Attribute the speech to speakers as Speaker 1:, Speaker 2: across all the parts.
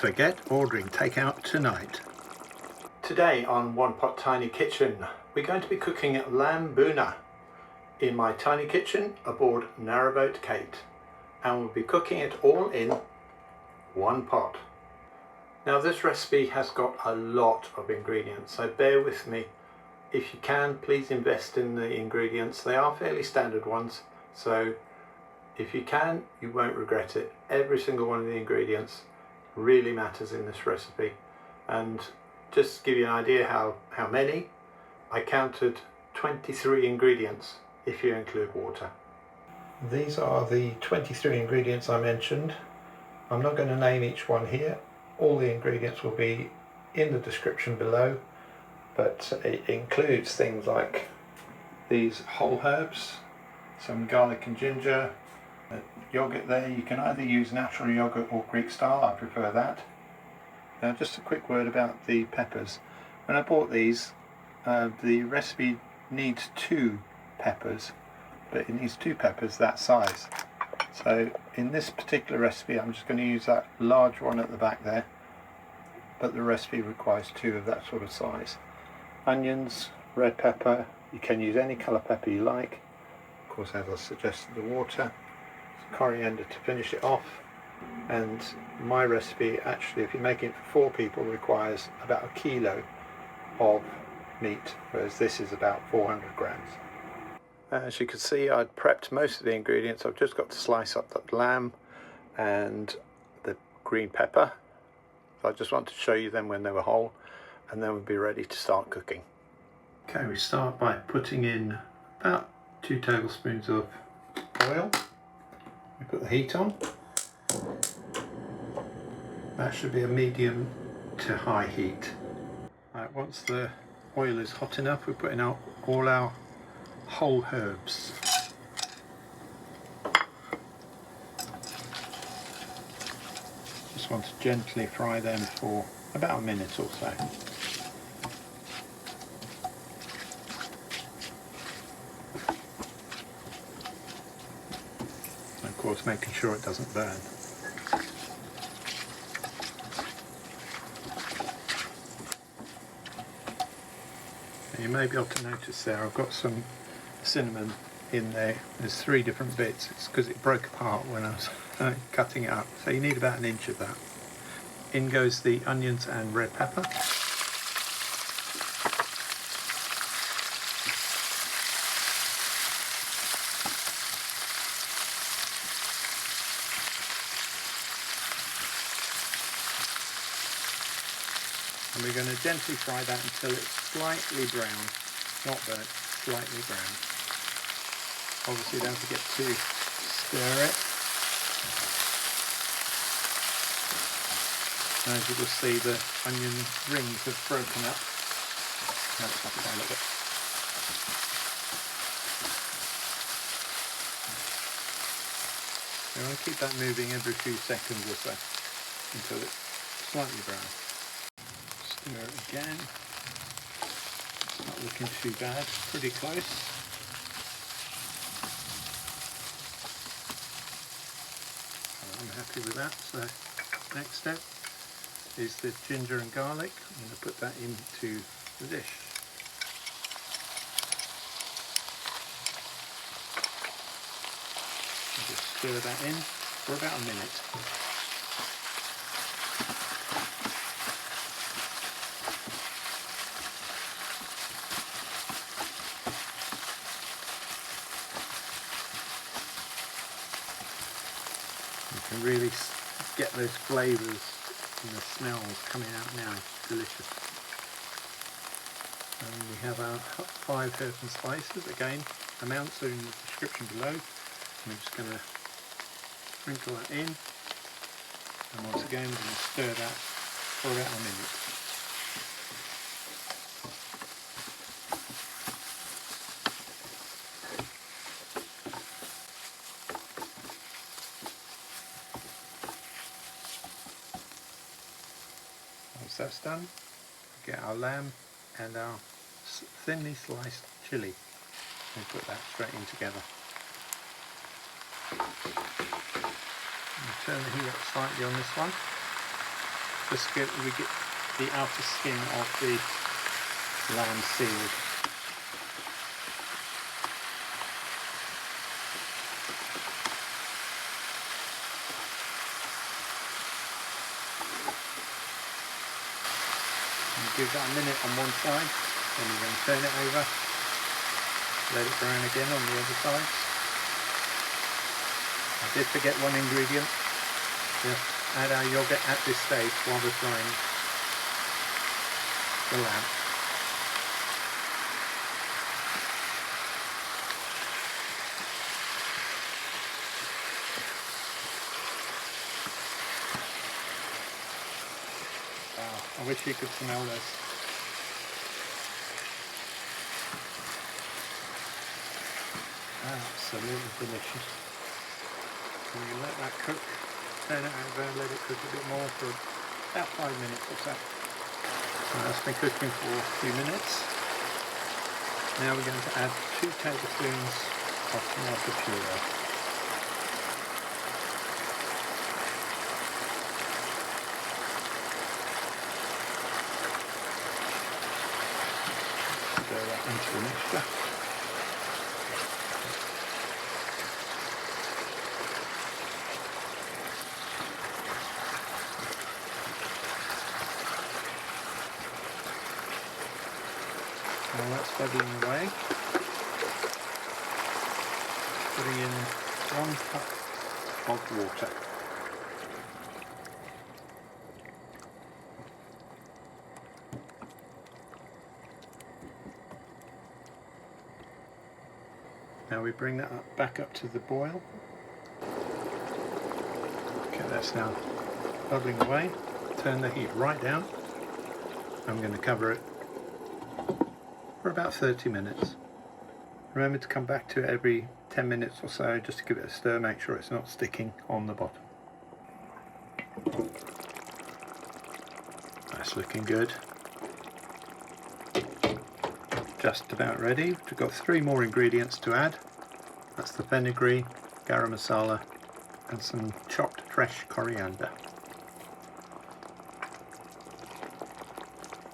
Speaker 1: Forget ordering takeout tonight. Today on One Pot Tiny Kitchen, we're going to be cooking lamb Bhuna in my tiny kitchen aboard Narrowboat Kate, and we'll be cooking it all in one pot. Now this recipe has got a lot of ingredients, so bear with me. If you can, please invest in the ingredients. They are fairly standard ones, so if you can, you won't regret it. Every single one of the ingredients really matters in this recipe. And just to give you an idea how many, I counted 23 ingredients if you include water. These are the 23 ingredients I mentioned. I'm not going to name each one here. All the ingredients will be in the description below, but it includes things like these whole herbs, some garlic and ginger, yogurt there. You can either use natural yogurt or Greek style, I prefer that. Now just a quick word about the peppers. When I bought these, the recipe needs 2 peppers, but it needs 2 peppers that size. So in this particular recipe I'm just going to use that large one at the back there, but the recipe requires 2 of that sort of size. Onions, red pepper, you can use any colour pepper you like. Of course, as I suggested, the water, coriander to finish it off. And my recipe, actually, if you're making it for 4 people, requires about 1 kilo of meat, whereas this is about 400 grams. As you can see, I'd prepped most of the ingredients. I've just got to slice up the lamb and the green pepper. So I just want to show you them when they were whole, and then we'll be ready to start cooking. Okay, we start by putting in about 2 tablespoons of oil. We put the heat on. That should be a medium to high heat. Right, once the oil is hot enough, we're putting out all our whole herbs. Just want to gently fry them for about a minute or so. And of course, making sure it doesn't burn. You may be able to notice there I've got some cinnamon in there. There's 3 different bits. It's because it broke apart when I was cutting it up. So you need about 1 inch of that. In goes the onions and red pepper. And we're going to gently fry that until it's slightly brown, not burnt, slightly brown. Obviously don't forget to stir it. And as you will see, the onion rings have broken up. Now it's up down a little bit. You want to keep that moving every few seconds or so until it's slightly brown. Stir it again. It's not looking too bad, pretty close. I'm happy with that. So next step is the ginger and garlic. I'm going to put that into the dish. And just stir that in for about a minute. You can really get those flavours and the smells coming out now. It's delicious. And we have our 5 herbs and spices. Again, amounts are in the description below. I'm just going to sprinkle that in, and once again we're going to stir that for about a minute. Once that's done, we get our lamb and our thinly sliced chilli and put that straight in together. Turn the heat up slightly on this one. we get the outer skin of the lamb sealed. Give that a minute on one side, then you're going to turn it over, let it brown again on the other side. I did forget one ingredient. Just add our yogurt at this stage while we're frying the lamb. I wish you could smell this. Absolutely delicious. So you let that cook, turn it over, let it cook a bit more for about 5 minutes or so. So that's been cooking for a few minutes. Now we're going to add 2 tablespoons of tomato puree. Stir that into the mixture. While that's bubbling away, putting in 1 cup of water. Now we bring that back up to the boil. Okay, that's now bubbling away. Turn the heat right down. I'm going to cover it for about 30 minutes. Remember to come back to it every 10 minutes or so just to give it a stir, make sure it's not sticking on the bottom. That's looking good. Just about ready. We've got 3 more ingredients to add. That's the fenugreek, garam masala and some chopped fresh coriander.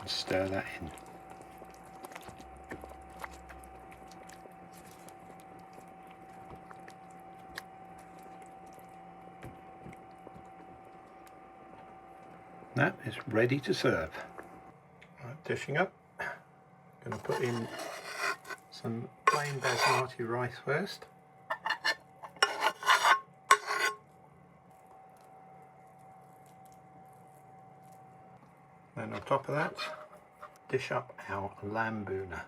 Speaker 1: And stir that in. That is ready to serve. Right, dishing up. Going to put in some plain basmati rice first. Then on top of that, dish up our lamb Bhuna.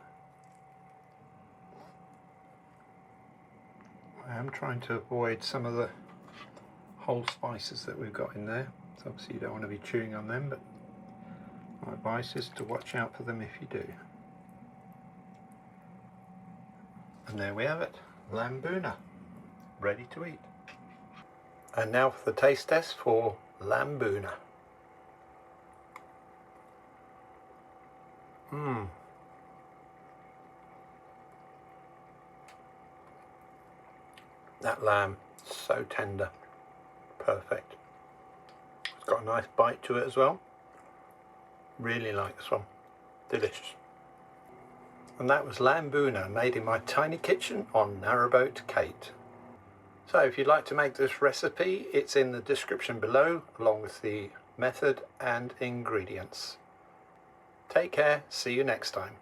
Speaker 1: I am trying to avoid some of the whole spices that we've got in there. So obviously you don't want to be chewing on them, but my advice is to watch out for them if you do. And there we have it, lamb Bhuna, ready to eat. And now for the taste test for lamb Bhuna. That lamb, so tender, perfect. It's got a nice bite to it as well. Really like this one, delicious. And that was lamb Bhuna, made in my tiny kitchen on Narrowboat Kate. So if you'd like to make this recipe, it's in the description below, along with the method and ingredients. Take care, see you next time.